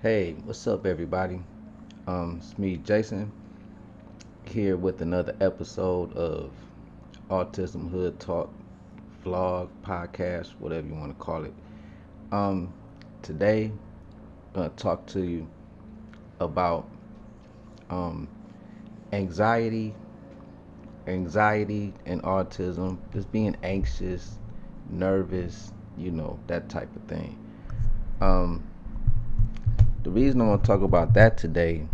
Hey, what's up, everybody? It's me, Jason, here with another episode of Autism Hood Talk, vlog, podcast, whatever you want to call it. Um, Today, I'm gonna talk to you about um, anxiety, anxiety and autism, just being anxious, nervous, that type of thing. Um, the reason I want to talk about that today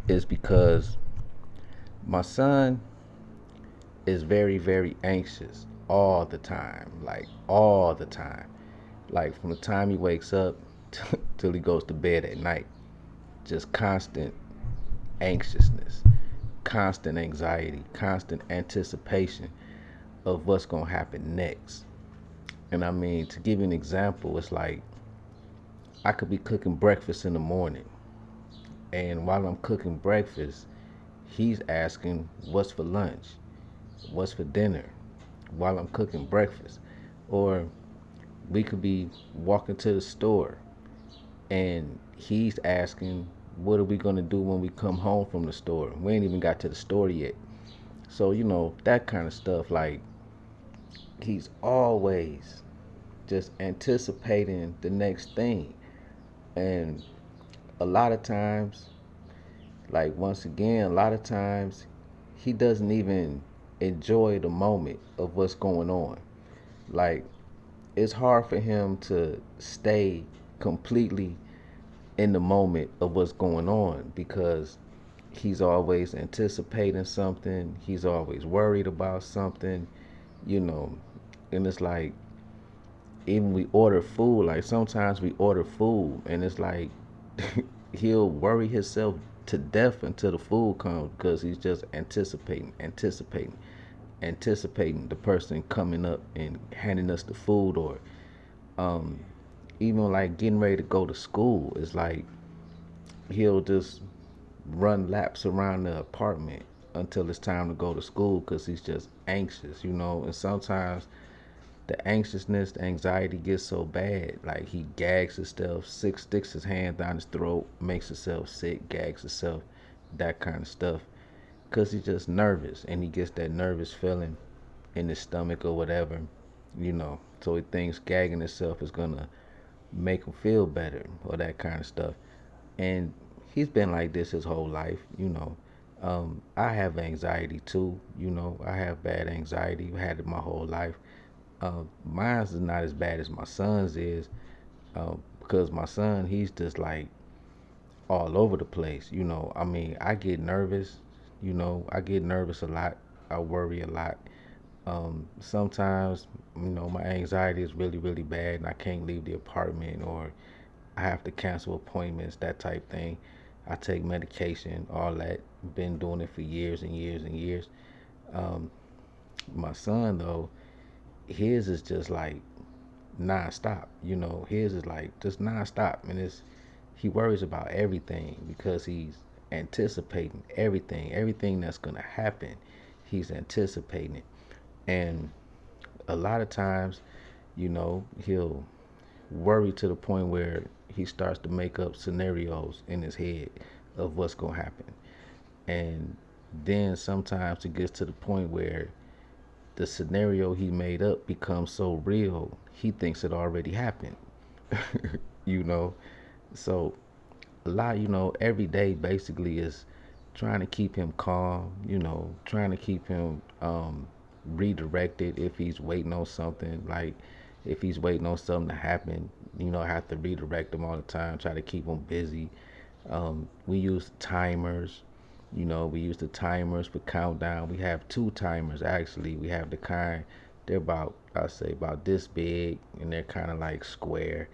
is because my son is very, very anxious all the time, like all the time. Like from the time he wakes up till he goes to bed at night, just constant anxiousness, constant anxiety, constant anticipation of what's going to happen next. And I mean, to give you an example, it's like I could be cooking breakfast in the morning, and while I'm cooking breakfast, he's asking what's for lunch, what's for dinner, while I'm cooking breakfast. Or we could be walking to the store and he's asking what are we going to do when we come home from the store. We ain't even got to the store yet. So that kind of stuff, like he's always just anticipating the next thing. And a lot of times, like once again, a lot of times he doesn't even enjoy the moment of what's going on. Like it's hard for him to stay completely in the moment of what's going on because he's always anticipating something, he's always worried about something, you know. And it's like even we order food, like sometimes we order food and it's like he'll worry himself to death until the food comes because he's just anticipating the person coming up and handing us the food. Or um even like getting ready to go to school, it's like he'll just run laps around the apartment until it's time to go to school because he's just anxious. And sometimes the anxiousness, the anxiety gets so bad, like he gags himself, sticks his hand down his throat, makes himself sick, gags himself, that kind of stuff, because he's just nervous and he gets that nervous feeling in his stomach or whatever. So he thinks gagging himself is gonna make him feel better or that kind of stuff. And he's been like this his whole life. I have anxiety too. I have bad anxiety. I've had it my whole life. Mine's is not as bad as my son's is, because my son, he's just like all over the place. I mean, I get nervous. I get nervous a lot. I worry a lot. Sometimes, my anxiety is really, really bad and I can't leave the apartment, or I have to cancel appointments, that type thing. I take medication, all that. Been doing it for years and years and years. Um, my son, though, his is just like nonstop. His is like just nonstop, and he worries about everything because he's anticipating everything that's gonna happen. He's anticipating it, and a lot of times, he'll worry to the point where he starts to make up scenarios in his head of what's gonna happen, and then sometimes it gets to the point where the scenario he made up becomes so real he thinks it already happened. you know so a lot, every day basically is trying to keep him calm, trying to keep him redirected if he's waiting on something. Like if he's waiting on something to happen, I have to redirect him all the time, try to keep him busy. We use timers. We use the timers for countdown. We have two timers actually. We have the kind, they're about, I say about this big, and they're kind of like square.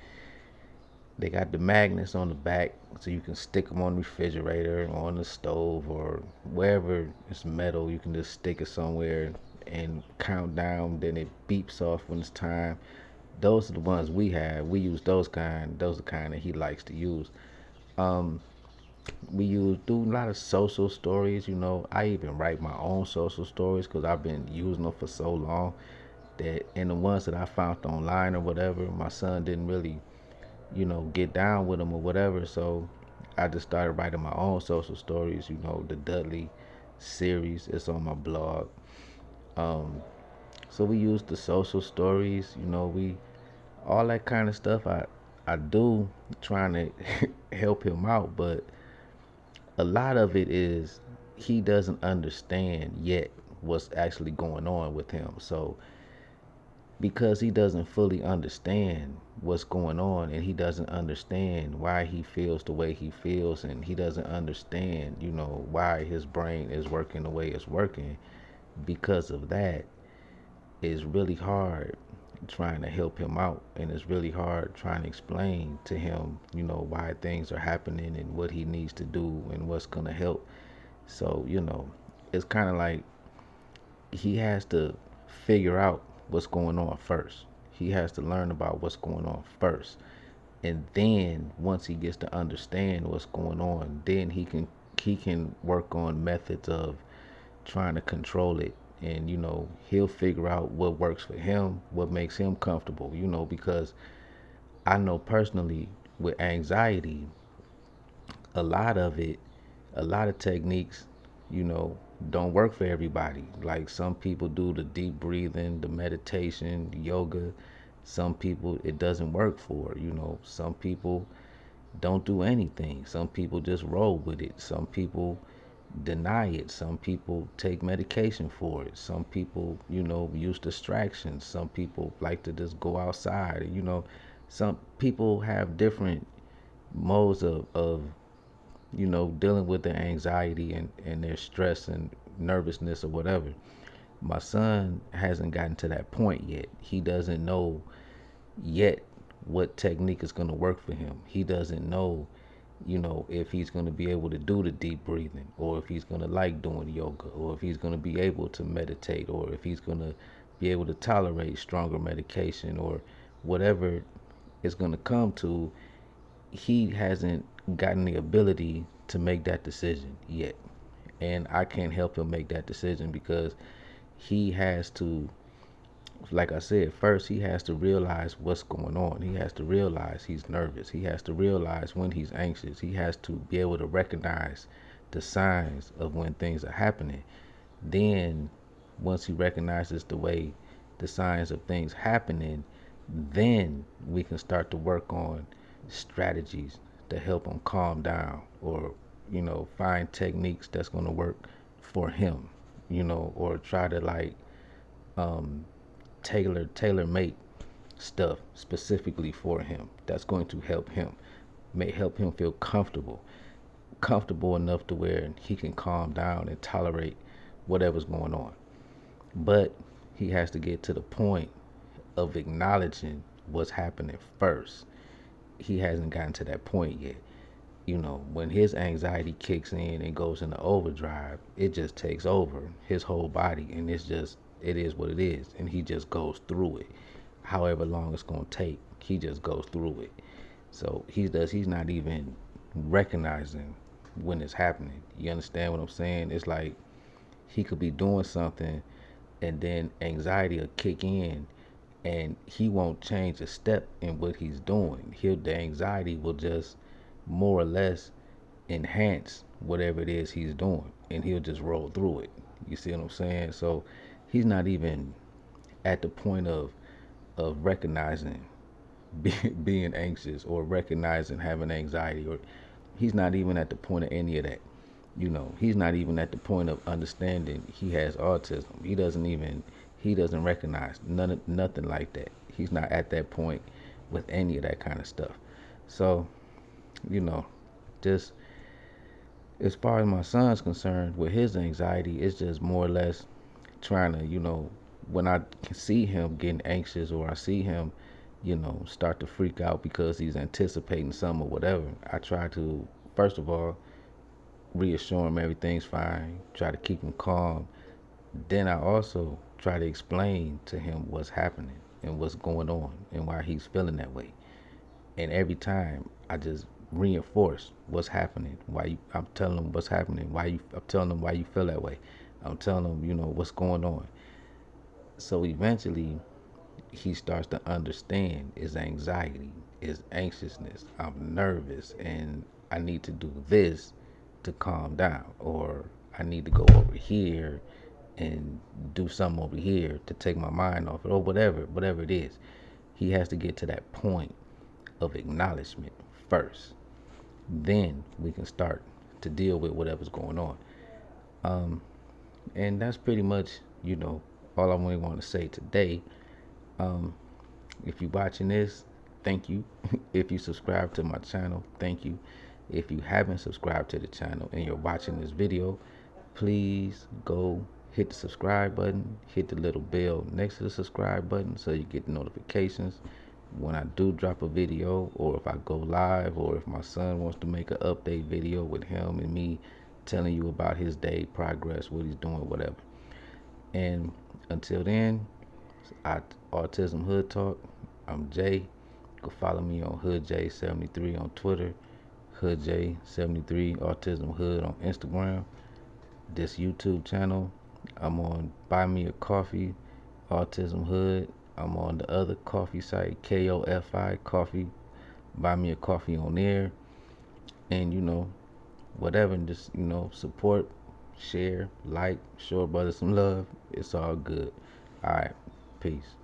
They got the magnets on the back, so you can stick them on the refrigerator, on the stove, or wherever it's metal. You can just stick it somewhere and count down. Then it beeps off when it's time. Those are the ones we have. We use those kind. Those are the kind that he likes to use. Um, we do a lot of social stories. I even write my own social stories because I've been using them for so long. And the ones that I found online or whatever, my son didn't really get down with him or whatever. So I just started writing my own social stories. The Dudley series is on my blog. Um, so we use the social stories. We all that kind of stuff. I do trying to help him out, but a lot of it is he doesn't understand yet what's actually going on with him. So because he doesn't fully understand what's going on, and he doesn't understand why he feels the way he feels, and he doesn't understand, why his brain is working the way it's working, because of that, it's really hard trying to help him out, and it's really hard trying to explain to him, why things are happening and what he needs to do and what's going to help. So, it's kind of like he has to figure out what's going on first. He has to learn about what's going on first. And then once he gets to understand what's going on, then he can work on methods of trying to control it. And he'll figure out what works for him, what makes him comfortable, because I know personally with anxiety, a lot of it, a lot of techniques, you know, don't work for everybody. Like some people do the deep breathing, the meditation, yoga. Some people it doesn't work for. Some people don't do anything. Some people just roll with it. Some people deny it. Some people take medication for it. Some people, use distractions. Some people like to just go outside. Some people have different modes of dealing with their anxiety and their stress and nervousness or whatever. My son hasn't gotten to that point yet. He doesn't know yet what technique is going to work for him. He doesn't know, if he's going to be able to do the deep breathing, or if he's going to like doing yoga, or if he's going to be able to meditate, or if he's going to be able to tolerate stronger medication, or whatever it's going to come to. He hasn't gotten the ability to make that decision yet. And I can't help him make that decision because he has to, like I said, first he has to realize what's going on. He has to realize he's nervous. He has to realize when he's anxious. He has to be able to recognize the signs of when things are happening. Then, once he recognizes the signs of things happening, then we can start to work on strategies to help him calm down, or find techniques that's going to work for him, or try to like um, tailor make stuff specifically for him that's going to help him, may help him feel comfortable enough to where he can calm down and tolerate whatever's going on. But he has to get to the point of acknowledging what's happening first. He hasn't gotten to that point yet. When his anxiety kicks in and goes into overdrive, it just takes over his whole body, and it is what it is, and he just goes through it. However long it's gonna take, he just goes through it. So he's not even recognizing when it's happening. You understand what I'm saying? It's like he could be doing something, and then anxiety will kick in, and he won't change a step in what he's doing. The anxiety will just more or less enhance whatever it is he's doing, and he'll just roll through it. You see what I'm saying? So he's not even at the point of recognizing being anxious, or recognizing having anxiety, or he's not even at the point of any of that. He's not even at the point of understanding he has autism. He doesn't recognize nothing like that. He's not at that point with any of that kind of stuff. So, you know, just as far as my son's concerned, with his anxiety, it's just more or less trying to, when I can see him getting anxious, or I see him, start to freak out because he's anticipating something or whatever, I try to, first of all, reassure him everything's fine, try to keep him calm. Then I also try to explain to him what's happening and what's going on and why he's feeling that way. And every time I just reinforce what's happening. I'm telling him what's happening. I'm telling him why you feel that way. I'm telling him, what's going on. So eventually he starts to understand his anxiety, is anxiousness. I'm nervous and I need to do this to calm down, or I need to go over here and do something over here to take my mind off it, or whatever it is. He has to get to that point of acknowledgement first. Then we can start to deal with whatever's going on. Um, and that's pretty much, all I really want to say today. Um, if you're watching this, thank you. If you subscribe to my channel, thank you. If you haven't subscribed to the channel and you're watching this video, please go hit the subscribe button, hit the little bell next to the subscribe button so you get the notifications when I do drop a video, or if I go live, or if my son wants to make an update video with him and me telling you about his day progress, what he's doing, whatever. And until then, I Autism Hood Talk. I'm Jay. Go follow me on HoodJ73 on Twitter, HoodJ73 Autism Hood on Instagram. This YouTube channel, I'm on Buy Me a Coffee, Autism Hood. I'm on the other coffee site, KOFI Coffee. Buy me a coffee on there, and whatever. And just support, share, like, show a brother some love. It's all good. All right, peace.